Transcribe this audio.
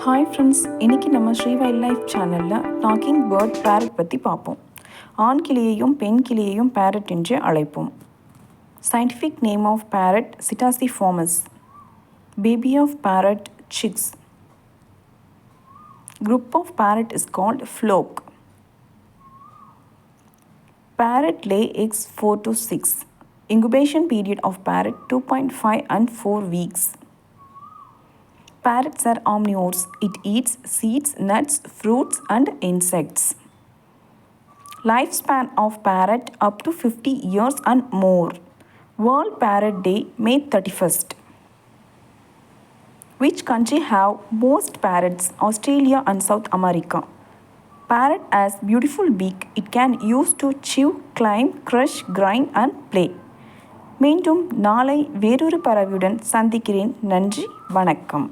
Hi friends, இன்றைக்கி நம்ம sriwildlife சேனலில் டாக்கிங் பேர்ட் parrot பற்றி பார்ப்போம். ஆண் கிளியையும் பெண் கிளியையும் parrot என்று அழைப்போம். Scientific name of parrot Psittaciformis. Baby of parrot chicks. Group of parrot is called flock. Parrot lay eggs 4 to 6. Incubation period of parrot 2.5 and 4 weeks. Parrots are omnivores. It eats seeds, nuts, fruits and insects. Lifespan of parrot up to 50 years and more. World Parrot Day, May 31st. Which country have most parrots? Australia and South America. Parrot has beautiful beak. It can use to chew, climb, crush, grind and play. மீண்டும் நாளை வேறொரு பறவையுடன் சந்திக்கிறேன். நன்றி, வணக்கம்.